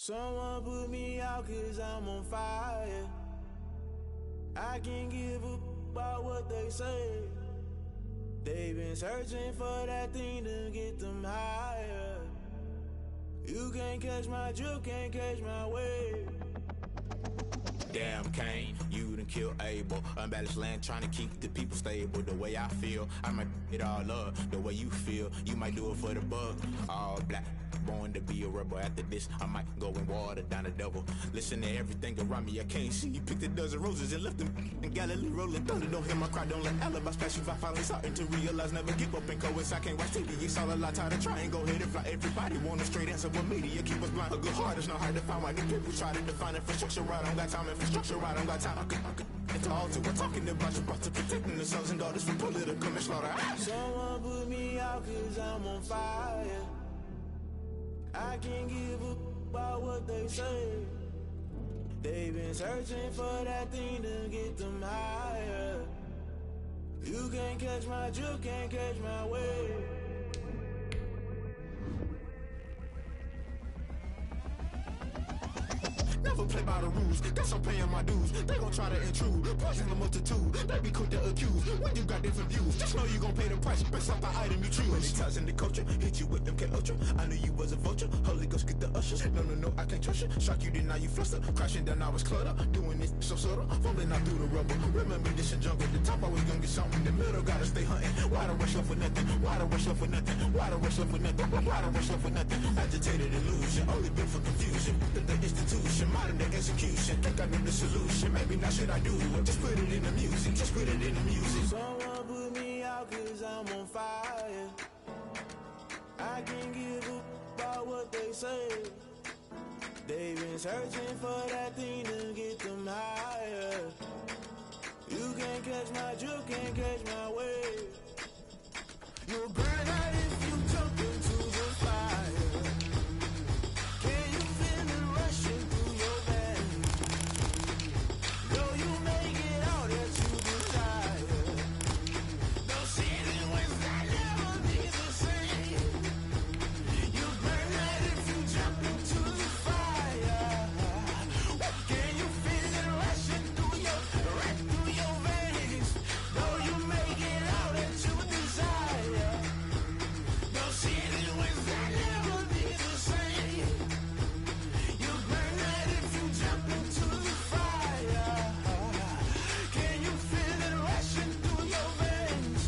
Someone put me out cause I'm on fire. I can't give a about what they say. They've been searching for that thing to get them higher. You can't catch my drift, can't catch my wave. Damn Kane, you done killed Abel. Unbalanced land trying to keep the people stable. The way I feel, I might it all up. The way you feel, you might do it for the buck. All black, born to be a rebel. After this, I might go and water down the devil. Listen to everything around me, I can't see. Picked a dozen roses and left them in Galilee rolling thunder. Don't hear my cry, don't let alibis pass you by. Finally starting to realize, never give up and coincide. Can't watch TV, it's all a lot. Tired of trying, go ahead and fly. Everybody want a straight answer, but media keep us blind. A good heart is not hard to find. Why do people try to define infrastructure right? I don't got time, infrastructure right, I don't got time. I could it's all to we're talking about you, about to protecting the sons and daughters from political and slaughter. Someone put me out cause I'm on fire. I can't give a about what they say. They've been searching for that thing to get them higher. You can't catch my drift, can't catch my wave. Never play by the rules, guess I'm paying my dues. They gon' try to intrude, poison the multitude. They be quick to accuse, when you got different views. Just know you gon' pay the price, based off the item you choose. Many times in the culture, hit you with them K-Ultra. I knew you was a vulture, Holy Ghost get the ushers. No, I can't trust you. Shock you, then now you fluster. Crashing down, I was cluttered. Doing this so subtle, fumbling out through the rubble. Remember this in jungle, the top I was gonna get something. The middle gotta stay hunting. Why the rush up for nothing? Why the rush up for nothing? Why the rush up for nothing? Why the rush up for nothing? Agitated illusion, only built for confusion. The institution, modern day execution. Think I know the solution. Maybe now should I do it? Just put it in the music. Just put it in the music. Someone put me out cause I'm on fire. I can't give a about what they say. They've been searching for that thing to get them higher. You can't catch my drift, can't catch my wave. You'll burn out if you jump into the fire. Can you feel it rushing through your veins? Though you make it out that you desire. No city was that never be the same. You burn out if you jump into the fire. Can you feel it rushing through your veins? Though you make it out that you desire. No city was that never be the same. You burn out if you jump into the fire. Can you feel it rushing through your veins?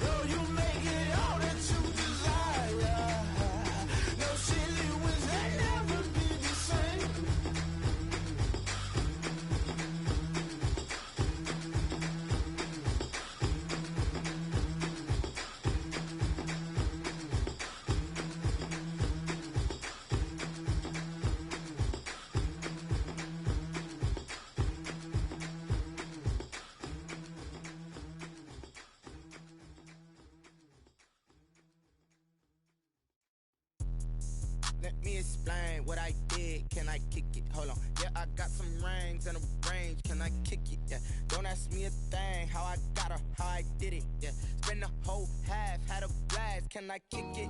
Though you make it all that you desire. No city was that never be the same. Let me explain what I did. Can I kick it? Hold on. Yeah, I got some rings and a range. Can I kick it? Yeah. Don't ask me a thing. How I got her, how I did it. Yeah. Spend the whole half, had a blast. Can I kick it?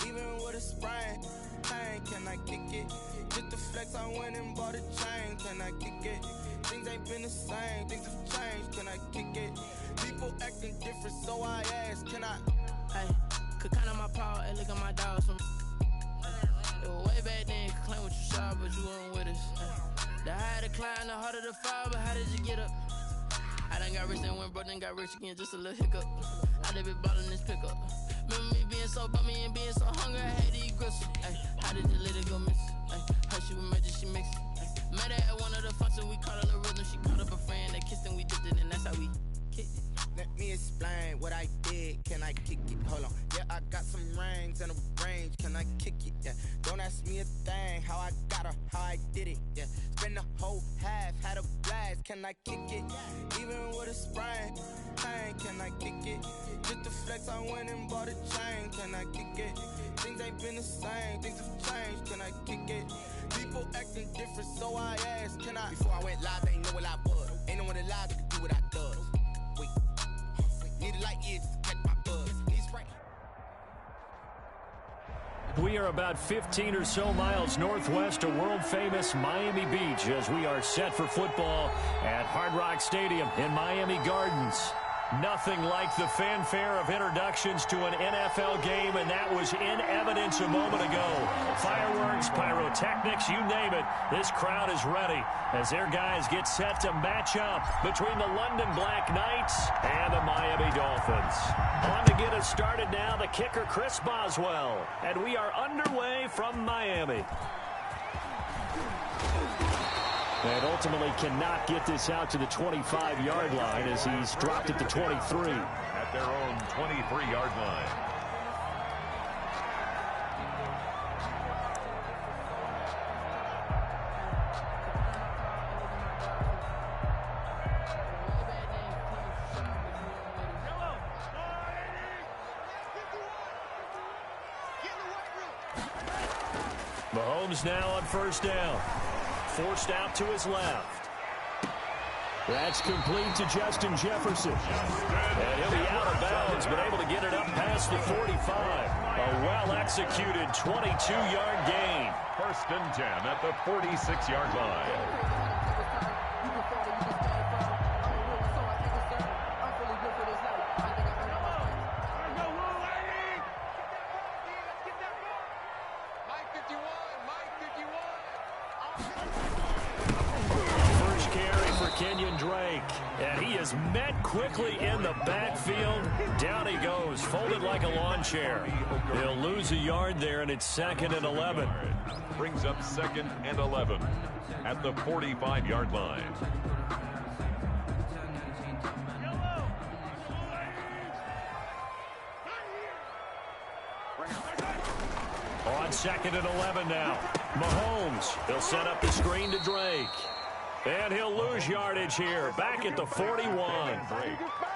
Even with a sprain, pain. Can I kick it? Just to flex, I went and bought a chain. Can I kick it? Things ain't been the same. Things have changed. Can I kick it? People acting different, so I ask. Can I? Hey, could count on my power and look at my dogs from. It was way back then, could claim what you saw, but you weren't with us. The higher the climb, the harder the fall, but how did you get up? I done got rich and went broke, then got rich again, just a little hiccup. I done been ballin' this pickup. Remember me being so bummy and being so hungry, I had to eat gristle. Ay, how did you let it go miss? Ay, how she was magic, she mixed it. Met her at one of the functions, we caught a little rhythm. She caught up a friend, they kissed and we dipped it, and that's how we kicked it. Let me explain what I did. Can I kick it? Hold on. Yeah, I got some rings and a range. Can I kick it? Yeah. Don't ask me a thing. How I got her, how I did it. Yeah. Spend the whole half, had a blast. Can I kick it? Even with a sprain, pain. Can I kick it? Just to flex, I went and bought a chain. Can I kick it? Things ain't been the same. Things have changed. Can I kick it? People acting different, so I asked. Can I? Before I went live, they ain't know what I was. Ain't no one alive that could do what I does. Wait. Need a light year just to catch my buzz. Need spray. We are about 15 or so miles northwest of world-famous Miami Beach as we are set for football at Hard Rock Stadium in Miami Gardens. Nothing like the fanfare of introductions to an NFL game, and that was in evidence a moment ago. Fireworks, pyrotechnics, you name it. This crowd is ready as their guys get set to match up between the London Black Knights and the Miami Dolphins. On to get us started now, the kicker Chris Boswell. And we are underway from Miami. And ultimately cannot get this out to the 25-yard line as he's dropped it to 23. At their own 23-yard line. Mahomes now on first down. Forced out to his left. That's complete to Justin Jefferson. And he'll be out of bounds, but able to get it up past the 45. A well-executed 22-yard gain. First and 10 at the 46-yard line. And he is met quickly in the backfield. Down he goes, folded like a lawn chair. He'll lose a yard there, and it's 2nd and 11. Brings up 2nd and 11 at the 45-yard line. On 2nd and 11 now. Mahomes, he'll set up the screen to Drake. And he'll lose yardage here, back at the 41.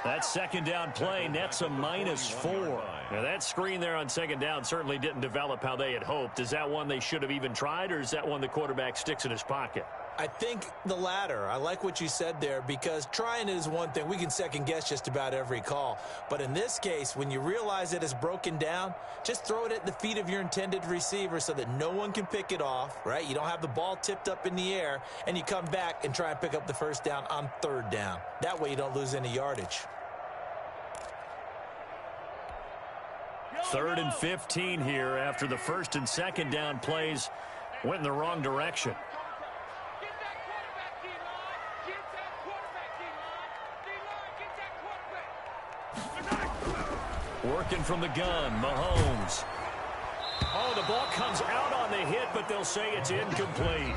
That second down play nets a -4. Now that screen there on second down certainly didn't develop how they had hoped. Is that one they should have even tried, or is that one the quarterback sticks in his pocket? I think the latter. I like what you said there, because trying it is one thing. We can second guess just about every call. But in this case, when you realize it is broken down, just throw it at the feet of your intended receiver so that no one can pick it off, right? You don't have the ball tipped up in the air, and you come back and try and pick up the first down on third down. That way you don't lose any yardage. 3rd and 15 here after the first and second down plays went in the wrong direction. Working from the gun, Mahomes. Oh, the ball comes out on the hit, but they'll say it's incomplete.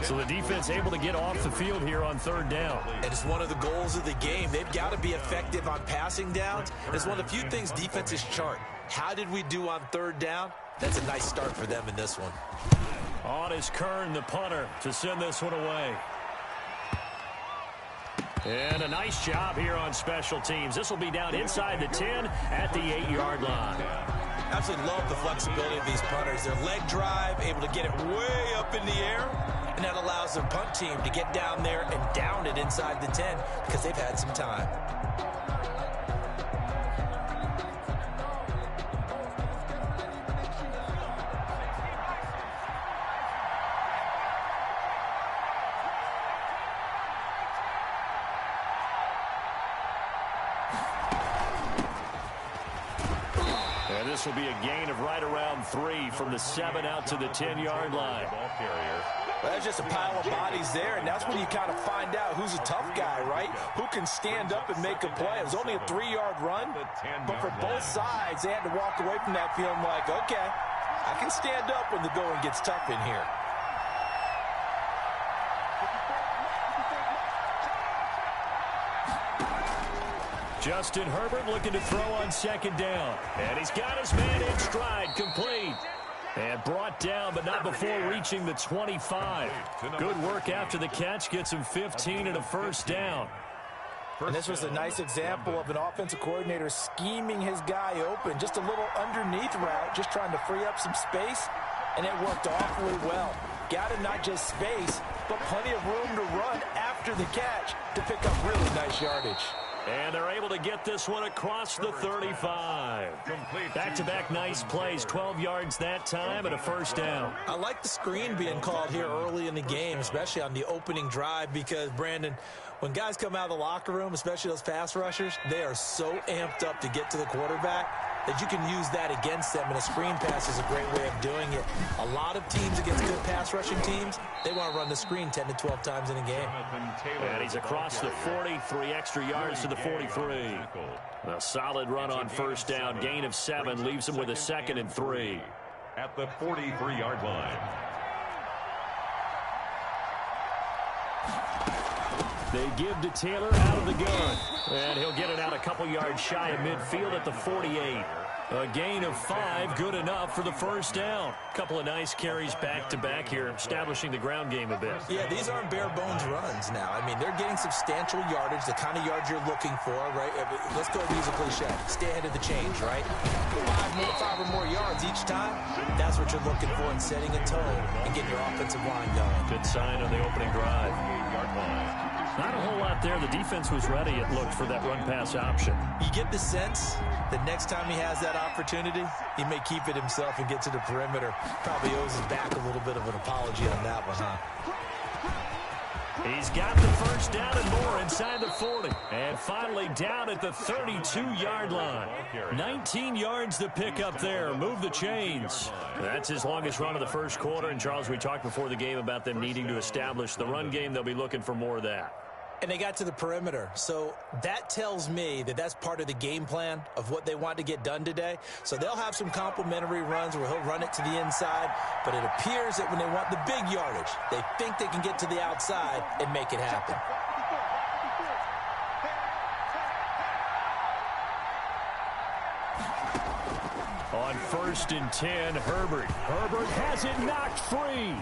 So the defense able to get off the field here on third down. And it's one of the goals of the game. They've got to be effective on passing downs. It's one of the few things defenses chart. How did we do on third down? That's a nice start for them in this one. On is Kern, the punter, to send this one away. And a nice job here on special teams. This will be down inside the 10 at the 8-yard line. Absolutely love the flexibility of these punters. Their leg drive, able to get it way up in the air, and that allows their punt team to get down there and down it inside the 10 because they've had some time. This will be a gain of right around 3 from the 7 out to the 10-yard line. Well, there's just a pile of bodies there, and that's when you kind of find out who's a tough guy, right? Who can stand up and make a play. It was only a 3-yard run, but for both sides, they had to walk away from that feeling like, okay, I can stand up when the going gets tough in here. Justin Herbert looking to throw on second down. And he's got his man in stride, complete. And brought down, but not before reaching the 25. Good work after the catch. Gets him 15 and a first down. And this was a nice example of an offensive coordinator scheming his guy open. Just a little underneath route, just trying to free up some space. And it worked awfully well. Got him not just space, but plenty of room to run after the catch to pick up really nice yardage. And they're able to get this one across the 35. Back-to-back nice plays, 12 yards that time and a first down. I like the screen being called here early in the game, especially on the opening drive, because, Brandon, when guys come out of the locker room, especially those pass rushers, they are so amped up to get to the quarterback that you can use that against them, and a screen pass is a great way of doing it. A lot of teams against good pass rushing teams, they want to run the screen 10 to 12 times in a game. And he's across the 40, 3 extra yards to the 43. A solid run on first down, gain of 7, leaves him with a 2nd and 3. At the 43-yard line. They give to Taylor out of the gun. And he'll get it out a couple yards shy of midfield at the 48. A gain of 5, good enough for the first down. Couple of nice carries back-to-back here, establishing the ground game a bit. Yeah, these aren't bare-bones runs now. I mean, they're getting substantial yardage, the kind of yards you're looking for, right? Let's go use a cliche. Stay ahead of the change, right? 5 or more yards each time, that's what you're looking for in setting a tone and getting your offensive line going. Good sign on the opening drive. Not a whole lot there. The defense was ready, it looked, for that run-pass option. You get the sense that next time he has that opportunity, he may keep it himself and get to the perimeter. Probably owes his back a little bit of an apology on that one, huh? He's got the first down and more inside the 40. And finally down at the 32-yard line. 19 yards to pick up there. Move the chains. That's his longest run of the first quarter. And, Charles, we talked before the game about them needing to establish the run game. They'll be looking for more of that. And they got to the perimeter. So that tells me that that's part of the game plan of what they want to get done today. So they'll have some complimentary runs where he'll run it to the inside. But it appears that when they want the big yardage, they think they can get to the outside and make it happen. On 1st and 10, Herbert. Herbert has it knocked free.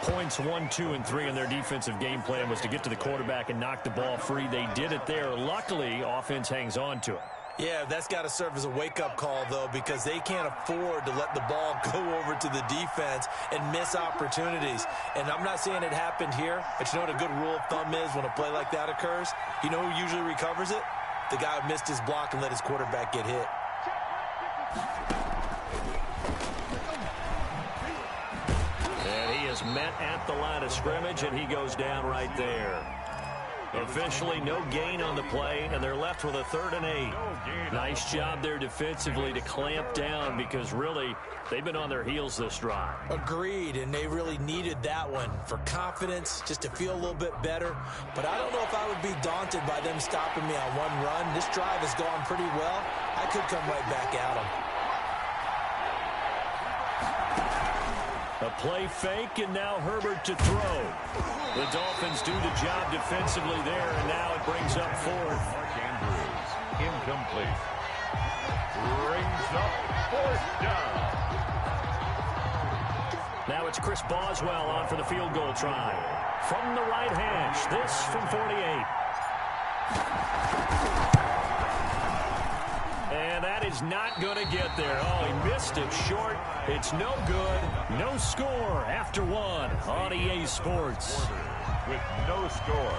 Points 1, 2, and 3 in their defensive game plan was to get to the quarterback and knock the ball free. They did it there. Luckily, offense hangs on to it. Yeah, that's got to serve as a wake-up call, though, because they can't afford to let the ball go over to the defense and miss opportunities. And I'm not saying it happened here, but you know what a good rule of thumb is when a play like that occurs? You know who usually recovers it? The guy who missed his block and let his quarterback get hit. Met at the line of scrimmage, and he goes down right there. Officially no gain on the play, and they're left with a 3rd and 8. Nice job there defensively to clamp down, because really they've been on their heels this drive. Agreed, and they really needed that one for confidence, just to feel a little bit better. But I don't know if I would be daunted by them stopping me on one run. This drive has gone pretty well. I could come right back at them. A play fake, and now Herbert to throw. The Dolphins do the job defensively there, and now it brings up 4th. Mark Andrews, incomplete. Brings up 4th down. Now it's Chris Boswell on for the field goal try. From the right hash, this from 48. And that is not going to get there. Oh, he missed it short. It's no good. No score after 1 on EA Sports. With no score.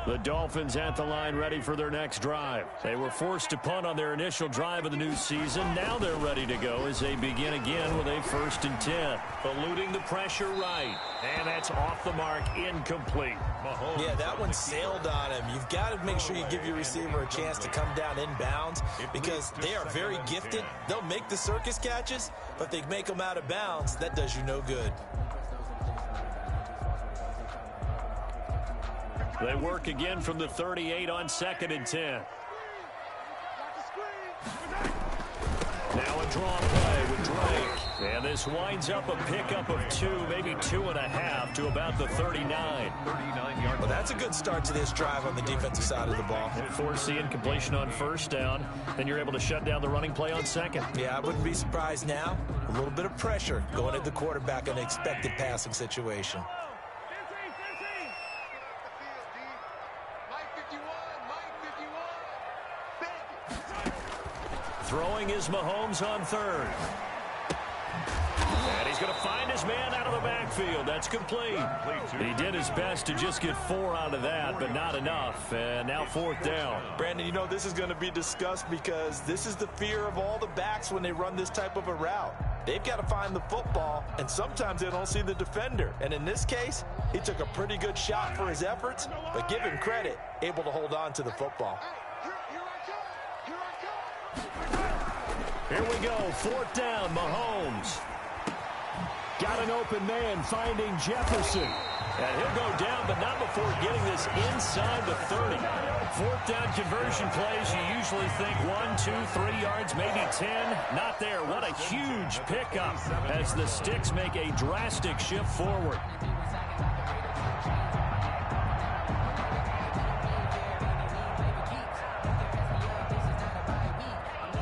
The Dolphins at the line, ready for their next drive. They were forced to punt on their initial drive of the new season. Now they're ready to go as they begin again with a 1st and 10. Eluding the pressure right. And that's off the mark, incomplete. Yeah, that one sailed on him. You've got to make sure you give your receiver a chance to come down inbounds, because they are very gifted. They'll make the circus catches, but if they make them out of bounds, that does you no good. They work again from the 38 on 2nd and 10. Now a draw play with Drake. And this winds up a pickup of 2, maybe 2.5 to about the 39. Well, that's a good start to this drive on the defensive side of the ball. Force the incompletion on 1st down. Then you're able to shut down the running play on 2nd. Yeah, I wouldn't be surprised now. A little bit of pressure going at the quarterback in an expected passing situation. Throwing is Mahomes on 3rd. And he's going to find his man out of the backfield. That's complete. He did his best to just get 4 out of that, but not enough. And now 4th down. Brandon, you know this is going to be discussed because this is the fear of all the backs when they run this type of a route. They've got to find the football, and sometimes they don't see the defender. And in this case, he took a pretty good shot for his efforts, but give him credit, able to hold on to the football. Here we go, 4th down, Mahomes. Got an open man finding Jefferson. And he'll go down, but not before getting this inside the 30. 4th down conversion plays, you usually think 1, 2, 3 yards, maybe 10. Not there. What a huge pickup as the Sticks make a drastic shift forward.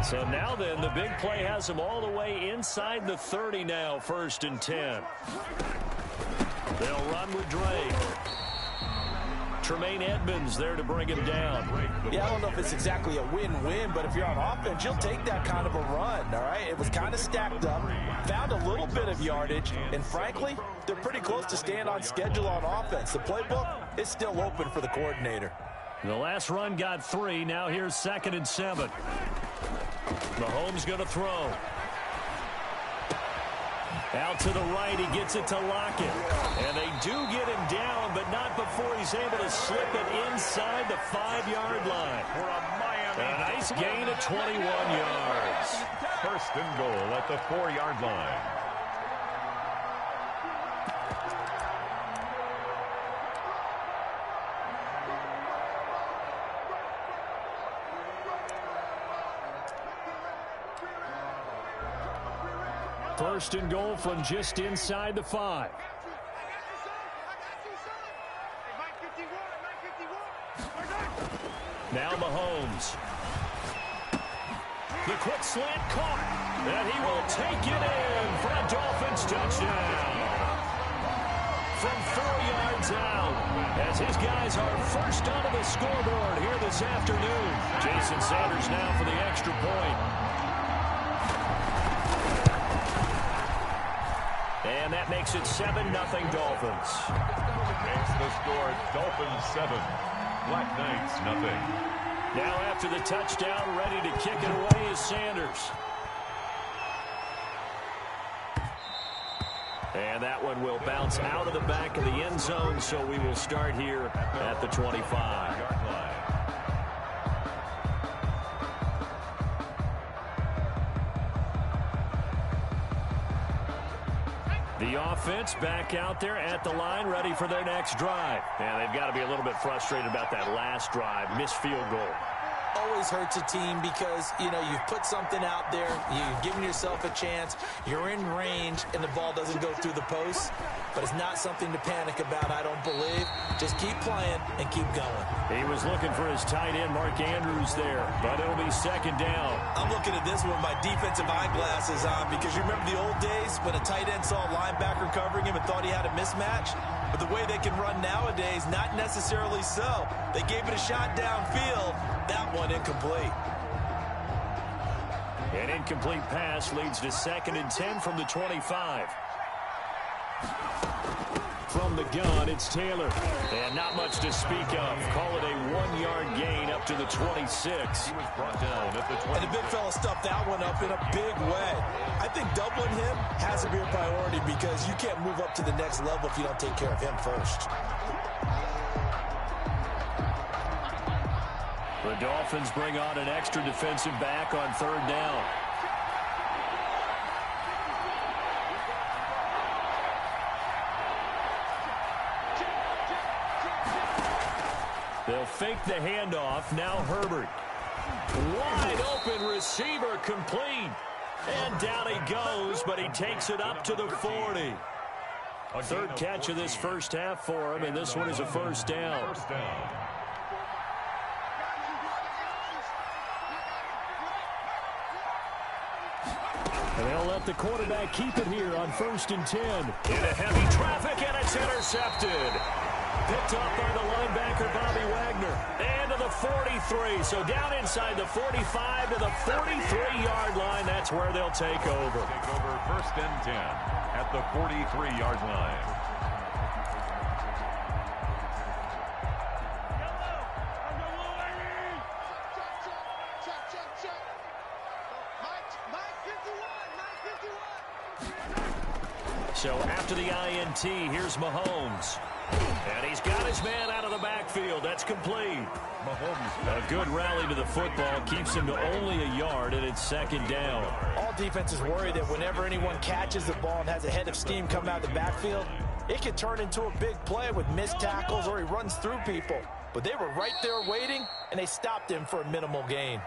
So now then, the big play has them all the way inside the 30 now, 1st and 10. They'll run with Drake. Tremaine Edmonds there to bring him down. Yeah, I don't know if it's exactly a win-win, but if you're on offense, you'll take that kind of a run, all right? It was kind of stacked up, found a little bit of yardage, and frankly, they're pretty close to staying on schedule on offense. The playbook is still open for the coordinator. The last run got 3. Now here's 2nd and 7. Mahomes going to throw. Out to the right, he gets it to Lockett. And they do get him down, but not before he's able to slip it inside the 5-yard line. For a Miami. A nice gain of 21 yards. 1st and goal at the 4-yard line. First and goal from just inside the 5. Now Mahomes. The quick slant caught. And he will take it in for a Dolphins touchdown. From 4 yards out. As his guys are first onto the scoreboard here this afternoon. Jason Sanders now for the extra point. And that makes it 7-0 Dolphins. Makes the score Dolphins 7, Black Knights nothing. Now after the touchdown, ready to kick it away is Sanders. And that one will bounce out of the back of the end zone, so we will start here at the 25. The offense back out there at the line, ready for their next drive. And they've got to be a little bit frustrated about that last drive, missed field goal. Always hurts a team because, you know, you've put something out there, you've given yourself a chance, you're in range, and the ball doesn't go through the post. But it's not something to panic about, I don't believe. Just keep playing and keep going. He was looking for his tight end, Mark Andrews, there, but it'll be 2nd down. I'm looking at this with my defensive eyeglasses on because you remember the old days when a tight end saw a linebacker covering him and thought he had a mismatch? But the way they can run nowadays, not necessarily so. They gave it a shot downfield. That one incomplete. An incomplete pass leads to 2nd and 10 from the 25. From the gun, it's Taylor. And not much to speak of. Call it a 1-yard gain up to the 26. He was brought down at the 20. And the big fella stuffed that one up in a big way. I think doubling him has to be a priority because you can't move up to the next level if you don't take care of him first. The Dolphins bring on an extra defensive back on 3rd down. They'll fake the handoff. Now Herbert. Wide open receiver complete. And down he goes, but he takes it up to the 40. 3rd catch of this first half for him, and this one is a 1st down. First down. And they'll let the quarterback keep it here on 1st and 10. Into heavy traffic, and it's intercepted. Picked up by the linebacker, Bobby Wagner. And to the 43. So down inside the 45 to the 43-yard line. That's where they'll take over. Take over 1st and 10 at the 43-yard line. So after the INT, here's Mahomes. And he's got his man out of the backfield. That's complete. Mahomes. A good rally to the football keeps him to only a yard, and it's 2nd down. All defenses worry that whenever anyone catches the ball and has a head of steam coming out of the backfield, it could turn into a big play with missed tackles or he runs through people. But they were right there waiting, and they stopped him for a minimal gain.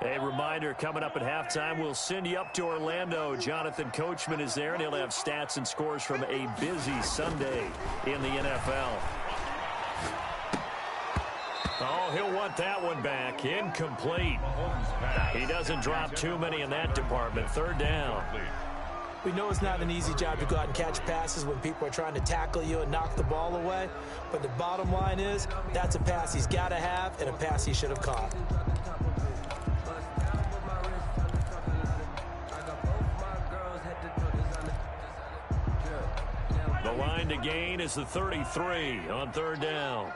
A reminder, coming up at halftime, we'll send you up to Orlando. Jonathan Coachman is there, and he'll have stats and scores from a busy Sunday in the NFL. Oh, he'll want that one back. Incomplete. He doesn't drop too many in that department. 3rd down. We know it's not an easy job to go out and catch passes when people are trying to tackle you and knock the ball away. But the bottom line is, that's a pass he's got to have and a pass he should have caught. The line to gain is the 33 on 3rd down.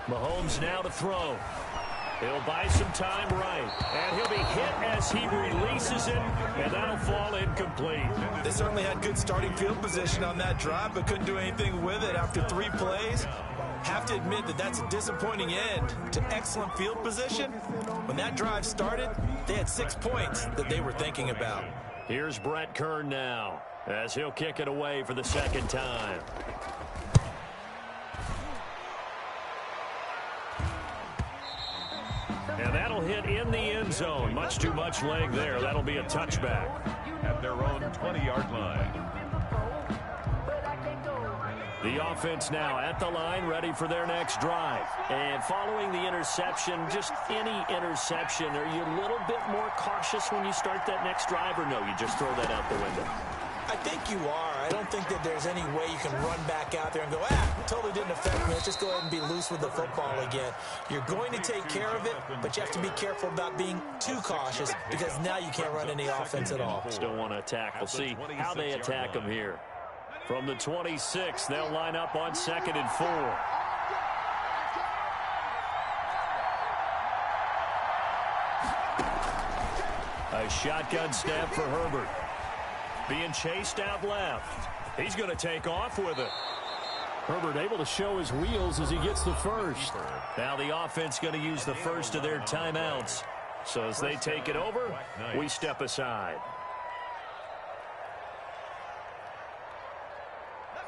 Mahomes now to throw. He'll buy some time right. And he'll be hit as he releases it, and that'll fall incomplete. They certainly had good starting field position on that drive, but couldn't do anything with it after 3 plays. Have to admit that that's a disappointing end to excellent field position. When that drive started, they had 6 points that they were thinking about. Here's Brett Kern now, as he'll kick it away for the 2nd time. And that'll hit in the end zone. Much too much leg there. That'll be a touchback. At their own 20-yard line. The offense now at the line, ready for their next drive. And following the interception, just any interception, are you a little bit more cautious when you start that next drive, or no, you just throw that out the window? I think you are. I don't think that there's any way you can run back out there and go, totally didn't affect me. Let's just go ahead and be loose with the football again. You're going to take care of it, but you have to be careful about being too cautious because now you can't run any offense at all. Still want to attack. We'll see how they attack them here. From the 26, they'll line up on 2nd and 4. A shotgun snap for Herbert. Being chased out left. He's going to take off with it. Herbert able to show his wheels as he gets the first. Now the offense going to use the first of their timeouts. So as they take it over, we step aside.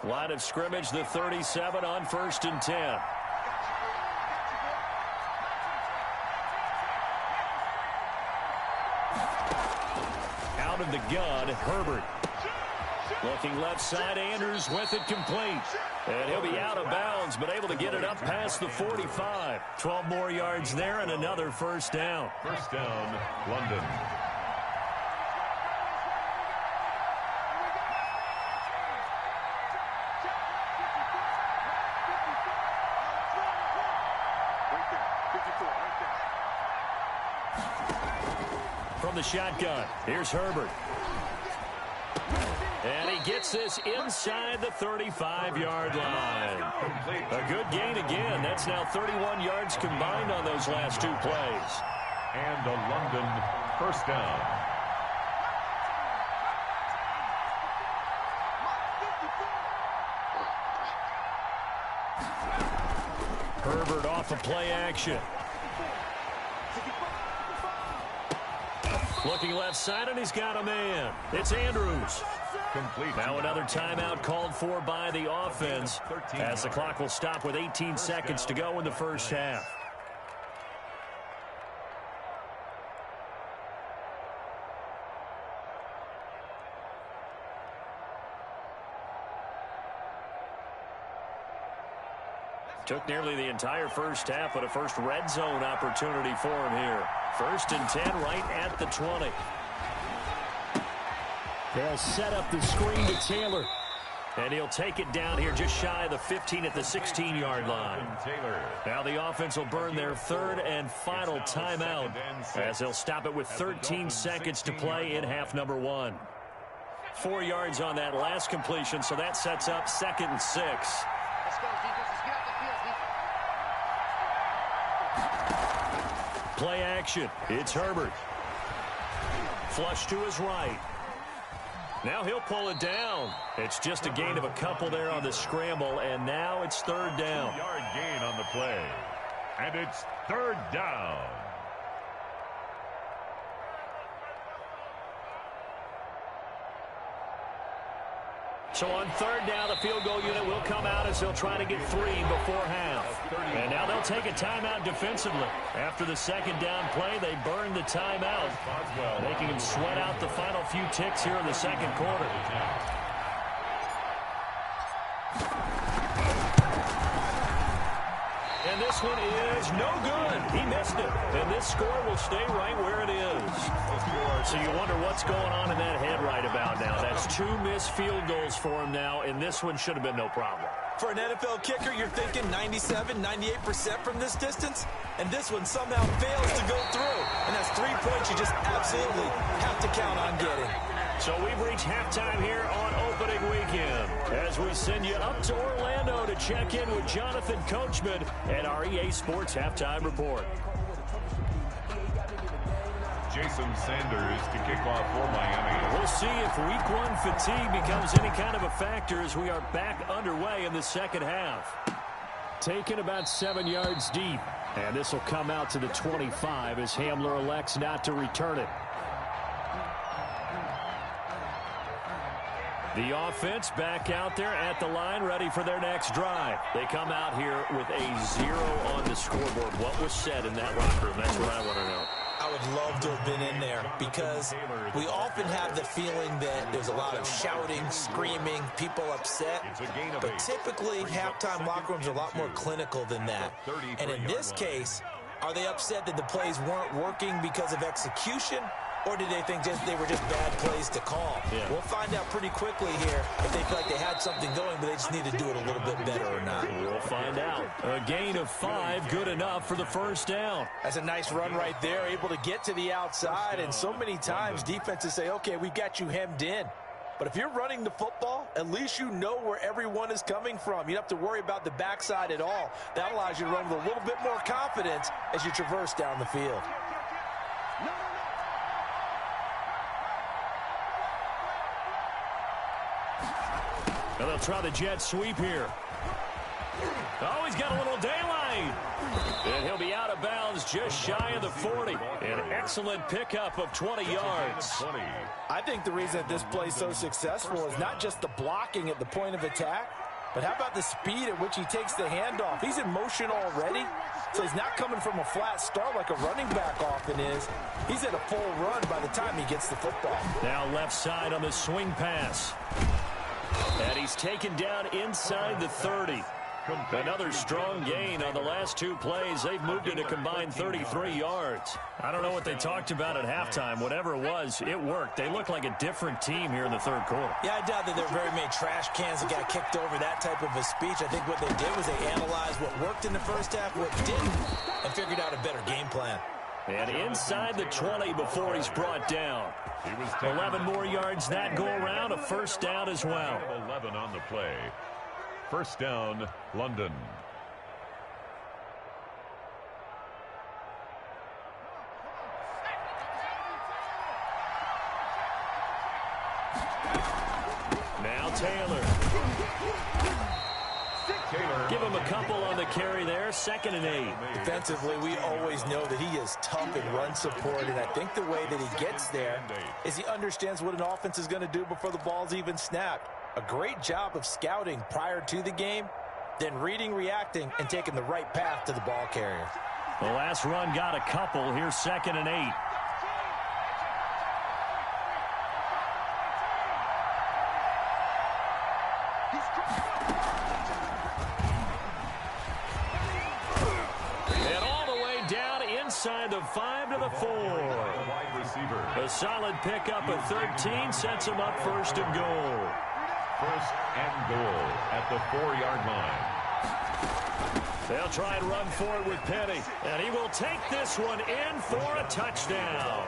Line of scrimmage, the 37 on 1st and 10. Out of the gun, Herbert. Looking left side, Andrews with it complete. And he'll be out of bounds, but able to get it up past the 45. 12 more yards there and another 1st down. 1st down, London. From the shotgun, here's Herbert. And he gets this inside the 35-yard line. A good gain again. That's now 31 yards combined on those last 2 plays. And a London 1st down. Herbert off of play action. Looking left side, and he's got a man. It's Andrews. Complete. Now another timeout called for by the offense as the clock will stop with 18 seconds to go in the first half. Took nearly the entire first half, but a first red zone opportunity for him here. 1st and 10 right at the 20. They'll set up the screen to Taylor. And he'll take it down here just shy of the 15 at the 16-yard line. Now the offense will burn their 3rd and final timeout as they'll stop it with 13 seconds to play in half number 1. 4 yards on that last completion, so that sets up 2nd and 6. Play action. It's Herbert. Flush to his right. Now he'll pull it down. It's just a gain of a couple there on the scramble, and now it's 3rd down. 2-yard gain on the play. And it's 3rd down. So on 3rd down, the field goal unit will come out as they'll try to get 3 before half. And now they'll take a timeout defensively. After the 2nd down play, they burn the timeout, making them sweat out the final few ticks here in the 2nd quarter. And this one is no good. He missed it. And this score will stay right where it is. So you wonder what's going on in that head right about now. That's 2 missed field goals for him now, and this one should have been no problem. For an NFL kicker, you're thinking 97, 98% from this distance, and this one somehow fails to go through. And that's 3 points you just absolutely have to count on getting. So we've reached halftime here on opening weekend as we send you up to Orlando to check in with Jonathan Coachman at our EA Sports Halftime Report. Jason Sanders to kick off for Miami. We'll see if week 1 fatigue becomes any kind of a factor as we are back underway in the 2nd half. Taken about 7 yards deep, and this will come out to the 25 as Hamler elects not to return it. The offense back out there at the line, ready for their next drive. They come out here with a 0 on the scoreboard. What was said in that locker room? That's what I want to know. I would love to have been in there because we often have the feeling that there's a lot of shouting, screaming, people upset. But typically, halftime locker rooms are a lot more clinical than that. And in this case, are they upset that the plays weren't working because of execution? Or did they think they were just bad plays to call? Yeah. We'll find out pretty quickly here if they feel like they had something going, but they just need to do it a little bit better or not. We'll find out. A gain of 5, good enough for the 1st down. That's a nice run right there, able to get to the outside. And so many times defenses say, okay, we've got you hemmed in. But if you're running the football, at least you know where everyone is coming from. You don't have to worry about the backside at all. That allows you to run with a little bit more confidence as you traverse down the field. Now they'll try the jet sweep here. Oh, he's got a little daylight. And he'll be out of bounds just shy of the 40. An excellent pickup of 20 yards. I think the reason that this play is so successful is not just the blocking at the point of attack, but how about the speed at which he takes the handoff? He's in motion already, so he's not coming from a flat start like a running back often is. He's at a full run by the time he gets the football. Now left side on the swing pass. And he's taken down inside the 30. Another strong gain on the last 2 plays. They've moved it a combined 33 yards. I don't know what they talked about at halftime. Whatever it was, it worked. They look like a different team here in the 3rd quarter. Yeah, I doubt that there are very many trash cans that got kicked over that type of a speech. I think what they did was they analyzed what worked in the first half, what didn't, and figured out a better game plan. And inside the 20 before he's brought down. 11 more yards that go around, a 1st down as well. 11 on the play. 1st down, London. Now Taylor. Give him a couple on the carry there. 2nd and 8. Defensively, we always know that he is tough in run support, and I think the way that he gets there is he understands what an offense is going to do before the ball's even snapped. A great job of scouting prior to the game, then reading, reacting, and taking the right path to the ball carrier. The last run got a couple. Here's 2nd and 8. Inside the 5 to the 4. A solid pickup of 13 sets him up 1st and goal. 1st and goal at the 4-yard line. They'll try and run for it with Penny. And he will take this one in for a touchdown.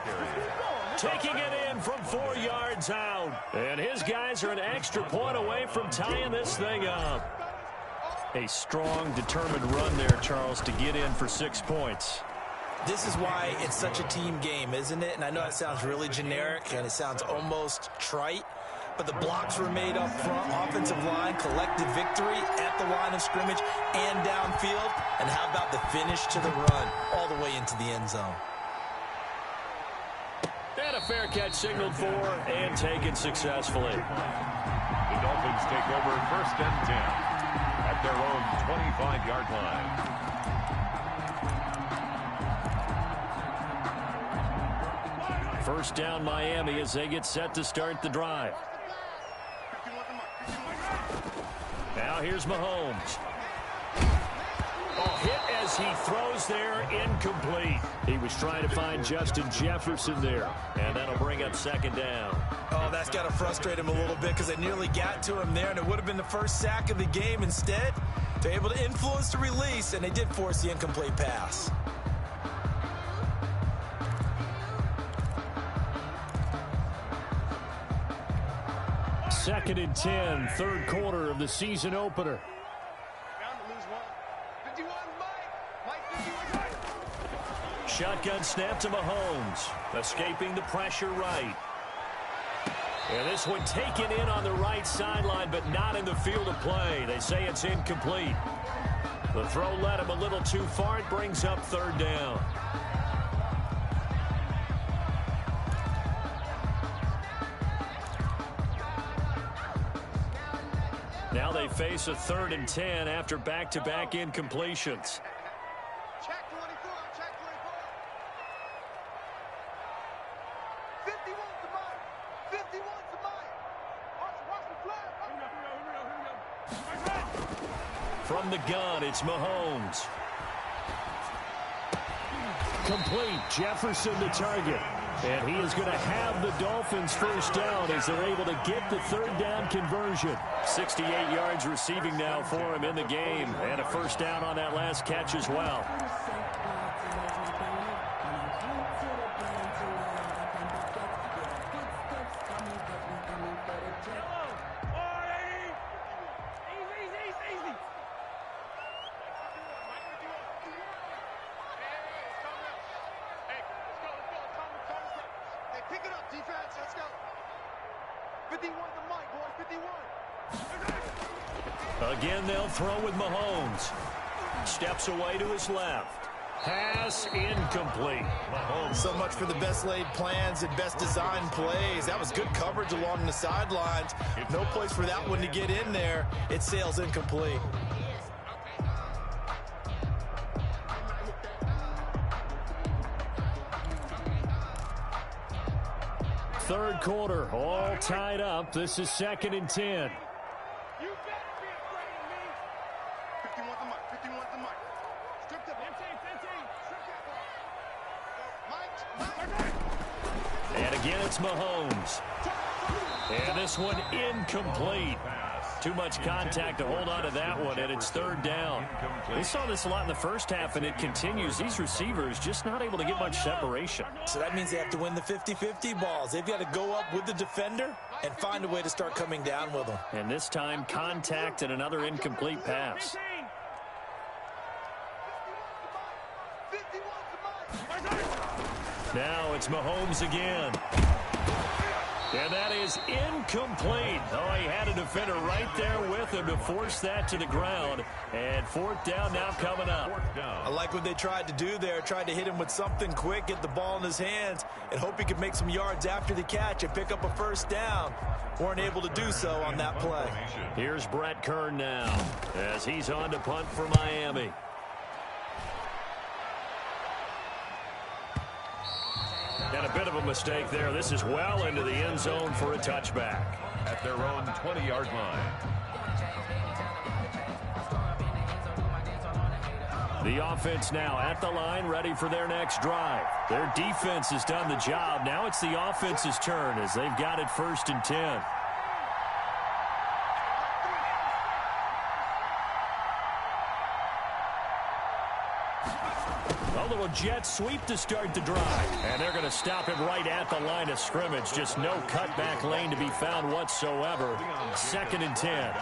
Taking it in from 4 yards out. And his guys are an extra point away from tying this thing up. A strong, determined run there, Charles, to get in for 6 points. This is why it's such a team game, isn't it? And I know it sounds really generic and it sounds almost trite, but the blocks were made up front, offensive line, collective victory at the line of scrimmage and downfield. And how about the finish to the run all the way into the end zone? And a fair catch signaled for and taken successfully. The Dolphins take over 1st and 10 at their own 25-yard line. First down Miami as they get set to start the drive. Now here's Mahomes. Hit as he throws there, incomplete. He was trying to find Justin Jefferson there, and that'll bring up 2nd down. Oh, that's got to frustrate him a little bit because they nearly got to him there, and it would have been the first sack of the game. Instead, they're able to influence the release, and they did force the incomplete pass. 2nd and 10, 3rd quarter of the season opener. Shotgun snap to Mahomes, escaping the pressure right. And this one taken in on the right sideline, but not in the field of play. They say it's incomplete. The throw led him a little too far. It brings up 3rd down. Now they face a 3rd and 10 after back-to-back incompletions. Check 24, check 24. 51's the mark. 51's the mark. Watch the flag. From the gun, it's Mahomes. Complete. Jefferson the target. And he is going to have the Dolphins 1st down as they're able to get the 3rd down conversion. 68 yards receiving now for him in the game. And a 1st down on that last catch as well. Again, they'll throw with Mahomes. Steps away to his left. Pass incomplete. Mahomes. So much for the best laid plans and best designed plays. That was good coverage along the sidelines. No place for that one to get in there. It sails incomplete. Third quarter, all tied up. This is 2nd and 10. And again, it's Mahomes. And this one incomplete. Too much contact to hold on to that one, and it's 3rd down. We saw this a lot in the first half, and it continues. These receivers just not able to get much separation. So that means they have to win the 50-50 balls. They've got to go up with the defender and find a way to start coming down with them. And this time, contact and another incomplete pass. Now it's Mahomes again. And that is incomplete. Oh, he had a defender right there with him to force that to the ground. And fourth down now coming up. I like what they tried to do there. Tried to hit him with something quick, get the ball in his hands, and hope he could make some yards after the catch and pick up a first down. Weren't able to do so on that play. Here's Brett Kern now as he's on to punt for Miami. And a bit of a mistake there. This is well into the end zone for a touchback. At their own 20-yard line. The offense now at the line, ready for their next drive. Their defense has done the job. Now it's the offense's turn as they've got it 1st and 10. A little jet sweep to start the drive. And they're going to stop him right at the line of scrimmage. Just no cutback lane to be found whatsoever. 2nd and 10.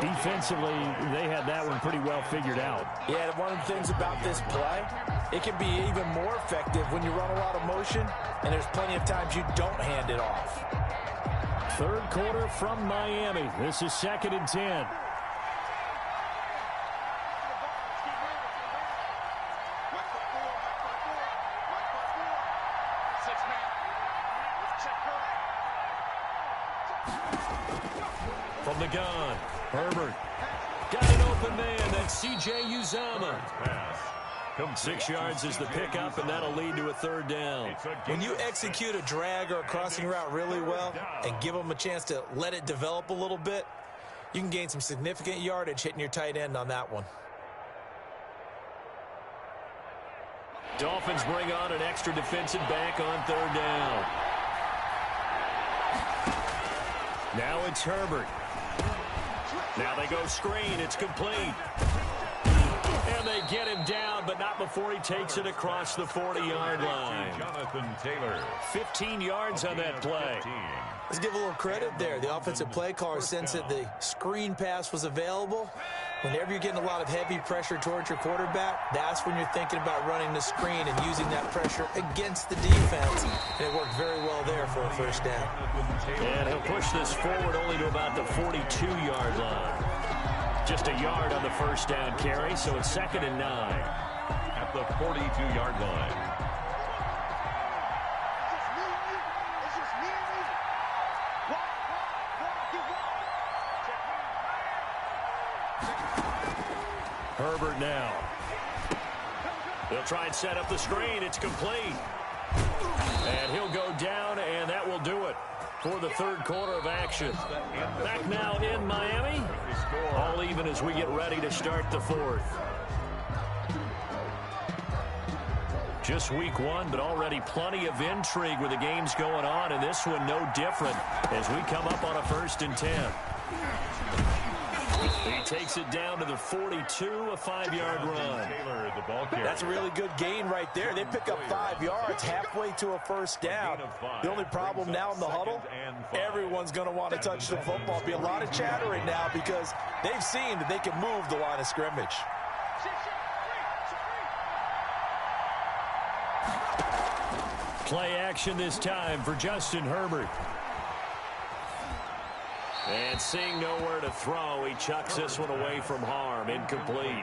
Defensively, they had that one pretty well figured out. Yeah, one of the things about this play, it can be even more effective when you run a lot of motion, and there's plenty of times you don't hand it off. 3rd quarter from Miami. This is 2nd and 10. From the gun, Herbert. Got an open man. That's C.J. Uzomah. 6 yards is the pickup, and that'll lead to a 3rd down. When you execute a drag or a crossing route really well and give them a chance to let it develop a little bit, you can gain some significant yardage hitting your tight end on that one. Dolphins bring on an extra defensive back on 3rd down. Now it's Herbert. Now they go screen. It's complete. And they get him down, but not before he takes it across the 40-yard line. Jonathan Taylor. 15 yards on that play. Let's give a little credit there. The offensive play caller sensed that the screen pass was available. Whenever you're getting a lot of heavy pressure towards your quarterback, that's when you're thinking about running the screen and using that pressure against the defense. And it worked very well there for a 1st down. And he'll push this forward only to about the 42-yard line. Just a yard on the 1st down carry, so it's 2nd and 9. At the 42-yard line. Herbert now. They'll try and set up the screen. It's complete. And he'll go down, and that will do it for the 3rd quarter of action. Back now in Miami. All even as we get ready to start the 4th. Just week 1, but already plenty of intrigue with the games going on, and this one no different as we come up on a 1st and 10. He takes it down to the 42, a 5-yard run. That's a really good gain right there. They pick up 5 yards halfway to a 1st down. The only problem now in the huddle, everyone's going to want to touch the football. Be a lot of chattering now because they've seen that they can move the line of scrimmage. Play action this time for Justin Herbert. And seeing nowhere to throw, he chucks this one away from harm. Incomplete.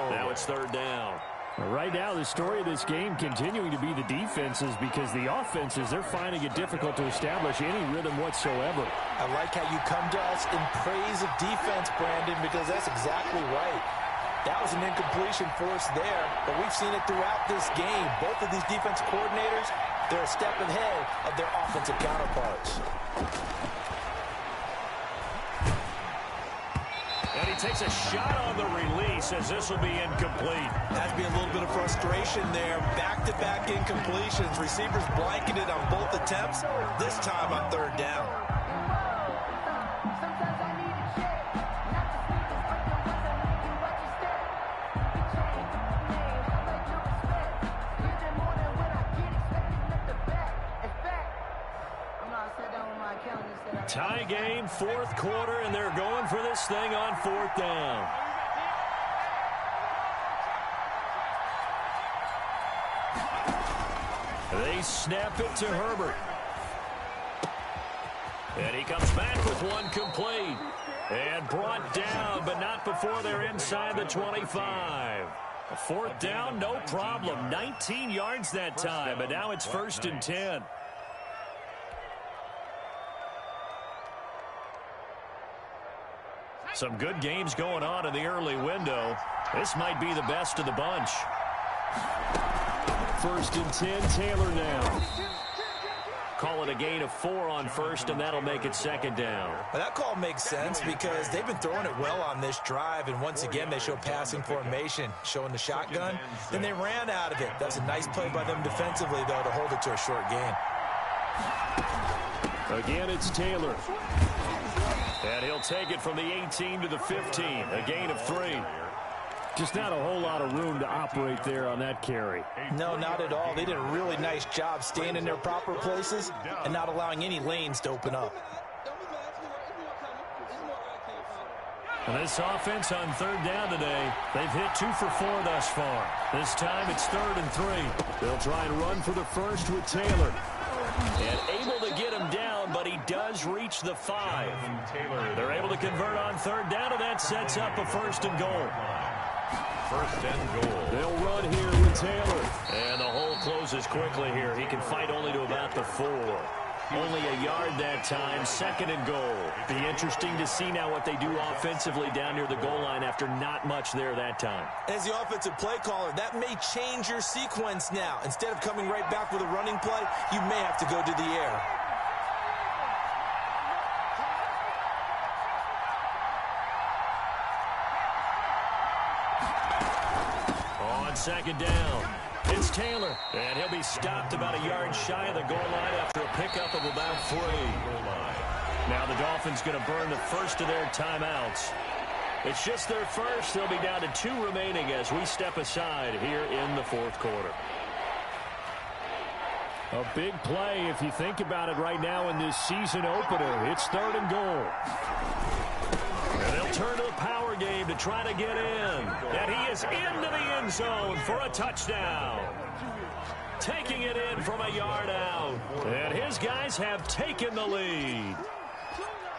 Now it's 3rd down. Right now, the story of this game continuing to be the defenses because the offenses, they're finding it difficult to establish any rhythm whatsoever. I like how you come to us in praise of defense, Brandon, because that's exactly right. That was an incompletion forced there, but we've seen it throughout this game. Both of these defense coordinators, they're a step ahead of their offensive counterparts. And he takes a shot on the release as this will be incomplete. Has to be a little bit of frustration there. Back-to-back incompletions. Receivers blanketed on both attempts, this time on 3rd down. Tie game, 4th quarter, and they're going for this thing on 4th down. They snap it to Herbert. And he comes back with one complete. And brought down, but not before they're inside the 25. A fourth down, no problem. 19 yards that time, but now it's 1st and 10. Some good games going on in the early window. This might be the best of the bunch. 1st and 10, Taylor now. Call it a gain of 4 on 1st, and that'll make it 2nd down. Well, that call makes sense because they've been throwing it well on this drive, and once again they show passing formation, showing the shotgun. Then they ran out of it. That's a nice play by them defensively, though, to hold it to a short gain. Again, it's Taylor. And he'll take it from the 18 to the 15, a gain of 3. Just not a whole lot of room to operate there on that carry. No, not at all. They did a really nice job staying in their proper places and not allowing any lanes to open up. And this offense on 3rd down today, they've hit 2 for 4 thus far. This time it's 3rd and 3. They'll try and run for the first with Taylor. And able to get him down, but he does reach the 5. They're able to convert on 3rd down, and that sets up a 1st and goal. 1st and goal. They'll run here with Taylor. And the hole closes quickly here. He can fight only to about the 4. Only a yard that time, 2nd and goal. Be interesting to see now what they do offensively down near the goal line after not much there that time. As the offensive play caller, that may change your sequence now. Instead of coming right back with a running play, you may have to go to the air. On 2nd down, it's Taylor, and he'll be stopped about a yard shy of the goal line after a pickup of about 3. Now the Dolphins going to burn the first of their timeouts. It's just their first. They'll be down to 2 remaining as we step aside here in the 4th quarter. A big play if you think about it right now in this season opener. It's 3rd and goal. And they'll turn to the power game to try to get in. And he is into the end zone for a touchdown. Taking it in from a yard out. And his guys have taken the lead.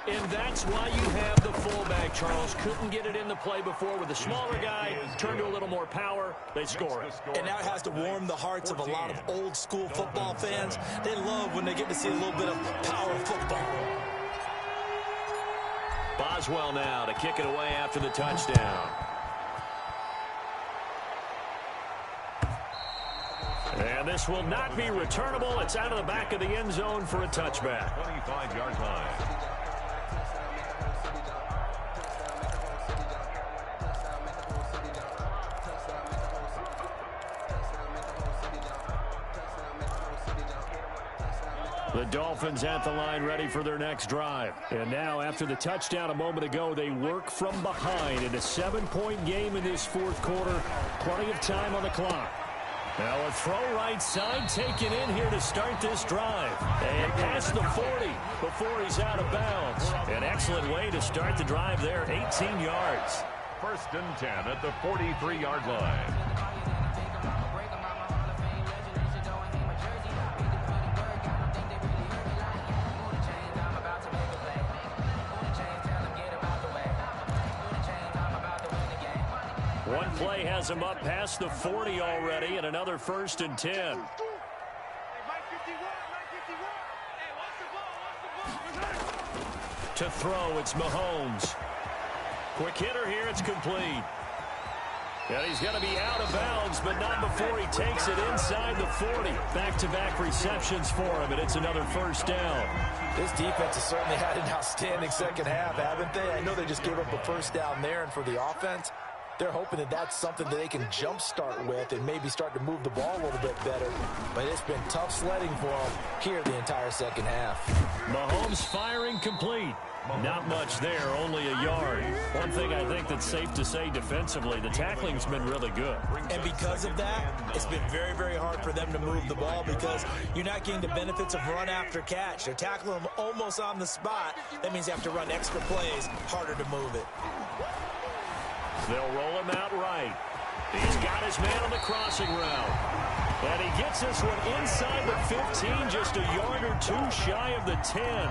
And that's why you have the fullback, Charles. Couldn't get it in the play before with the smaller guy. Turned to a little more power. They score it. And now it has to warm the hearts of a lot of old school football fans. They love when they get to see a little bit of power football. Boswell now to kick it away after the touchdown. And this will not be returnable. It's out of the back of the end zone for a touchback. 25-yard line. The Dolphins at the line ready for their next drive. And now after the touchdown a moment ago, they work from behind in a 7-point game in this 4th quarter. Plenty of time on the clock. Now a throw right side taken in here to start this drive. And past the 40 before he's out of bounds. An excellent way to start the drive there, 18 yards. 1st and 10 at the 43-yard line. One play has him up past the 40 already, and another 1st and 10. To throw, it's Mahomes. Quick hitter here, it's complete. And he's going to be out of bounds, but not before he takes it inside the 40. Back-to-back receptions for him, and it's another 1st down. This defense has certainly had an outstanding second half, haven't they? I know they just gave up a 1st down there, and for the offense, they're hoping that that's something that they can jumpstart with and maybe start to move the ball a little bit better. But it's been tough sledding for them here the entire second half. Mahomes firing complete. Not much there, only a yard. One thing I think that's safe to say defensively, the tackling's been really good. And because of that, it's been very, very hard for them to move the ball because you're not getting the benefits of run after catch. They're tackling them almost on the spot. That means you have to run extra plays, harder to move it. They'll roll him out right. He's got his man on the crossing route. And he gets this one inside the 15, just a yard or 2 shy of the 10.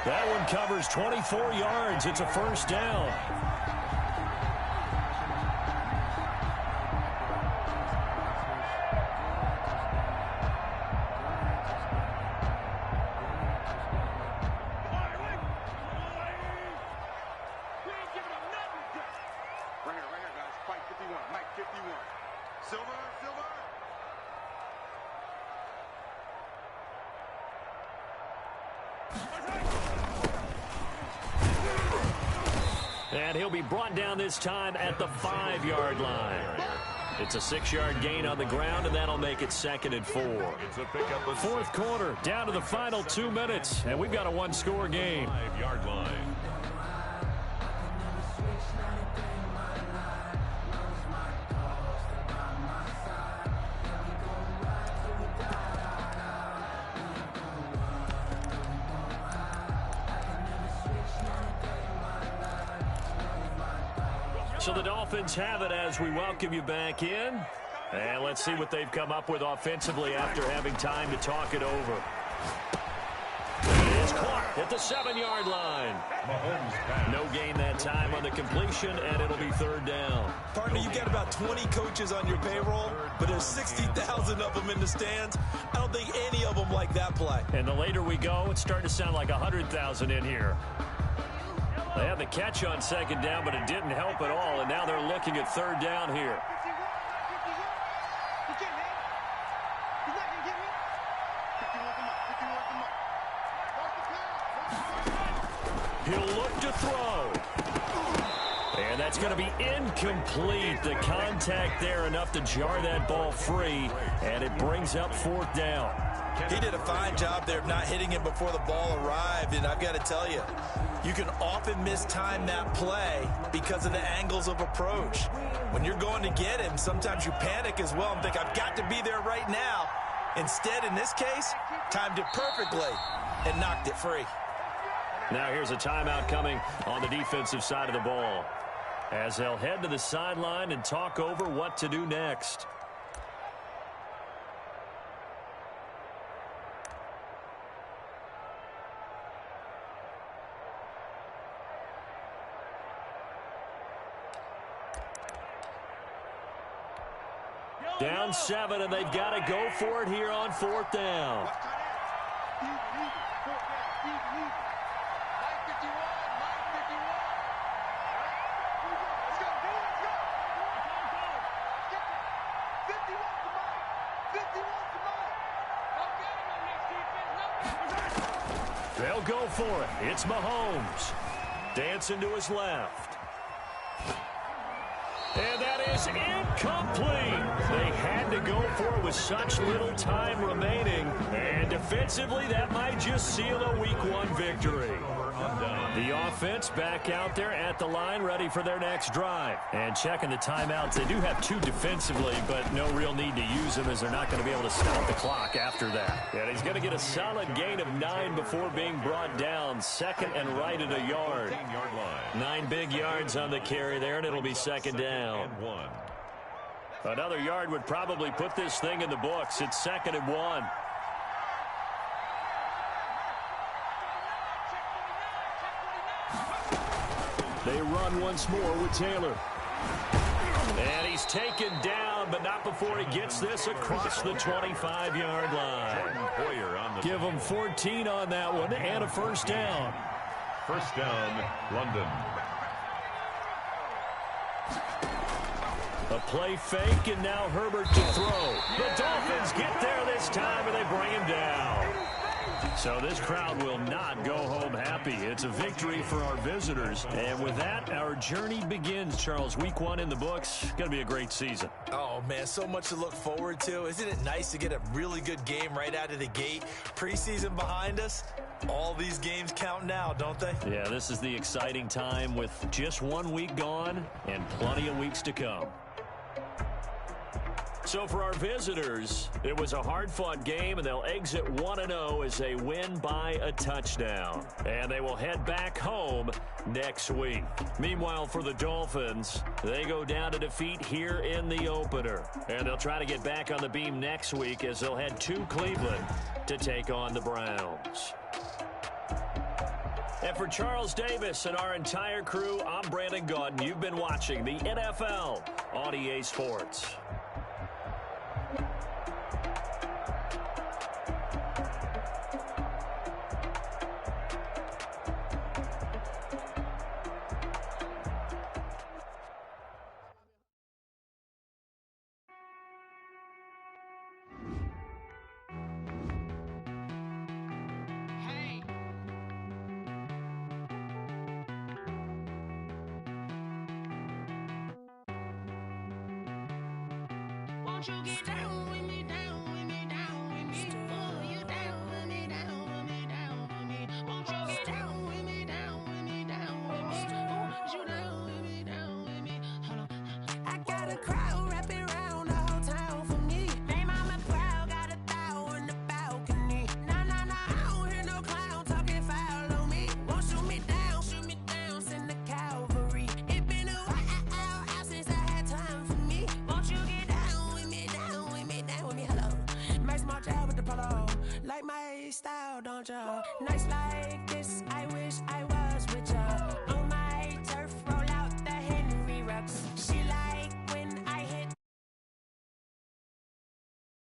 That one covers 24 yards. It's a first down. And he'll be brought down this time at the 5-yard line. It's a 6-yard gain on the ground, and that'll make it 2nd and 4. Fourth quarter, down to the final 2 minutes, and we've got a one-score game. 5-yard line. So the Dolphins have it as we welcome you back in. And let's see what they've come up with offensively after having time to talk it over. It's Clark at the 7-yard line. No gain that time on the completion, and it'll be 3rd down. Partner, you've got about 20 coaches on your payroll, but there's 60,000 of them in the stands. I don't think any of them like that play. And the later we go, it's starting to sound like 100,000 in here. They had the catch on 2nd down, but it didn't help at all, and now they're looking at 3rd down here. He'll look to throw. And that's going to be incomplete. The contact there enough to jar that ball free, and it brings up 4th down. He did a fine job there of not hitting him before the ball arrived, and I've got to tell you, you can often mistime that play because of the angles of approach. When you're going to get him, sometimes you panic as well and think, I've got to be there right now. Instead, in this case, timed it perfectly and knocked it free. Now here's a timeout coming on the defensive side of the ball, as they'll head to the sideline and talk over what to do next. Down 7, and they've got to go for it here on 4th down. They'll go for it. It's Mahomes. Dancing to his left. And that is incomplete. They had to go for it with such little time remaining. And defensively, that might just seal a Week 1 victory. The offense back out there at the line, ready for their next drive. And checking the timeouts. They do have 2 defensively, but no real need to use them as they're not going to be able to stop the clock after that. And he's going to get a solid gain of 9 before being brought down. 2nd and right at a yard. 9 big yards on the carry there, and it'll be 2nd down. Another yard would probably put this thing in the books. It's 2nd and 1. They run once more with Taylor. And he's taken down, but not before he gets this across the 25-yard line. Give him 14 on that one and a first down. First down, London. A play fake, and now Herbert to throw. The Dolphins get there this time, and they bring him down. So this crowd will not go home happy. It's a victory for our visitors. And with that, our journey begins, Charles. Week 1 in the books. Going to be a great season. Oh, man, so much to look forward to. Isn't it nice to get a really good game right out of the gate? Preseason behind us. All these games count now, don't they? Yeah, this is the exciting time with just 1 week gone and plenty of weeks to come. So for our visitors, it was a hard-fought game, and they'll exit 1-0 as they win by a touchdown. And they will head back home next week. Meanwhile, for the Dolphins, they go down to defeat here in the opener. And they'll try to get back on the beam next week as they'll head to Cleveland to take on the Browns. And for Charles Davis and our entire crew, I'm Brandon Gaudin. You've been watching the NFL on EA Sports. Won't you get down with me, down with me, down with me? Oh, you down with me, down with me, down with me. Won't you get down with me, down with me, down with me? Oh, you down with me, down with me? Hold on. I got a crowd wrapping around the whole town for me. They mama proud, got a thou on the balcony. Nah, nah, nah, I don't hear no clown talking foul on me. Won't shoot me down, send the cavalry. It been a while since I had time for me. Won't you get down with me, down with me, down with me? Hello, Max March out with the polo. Like my style, don't you? Nice life.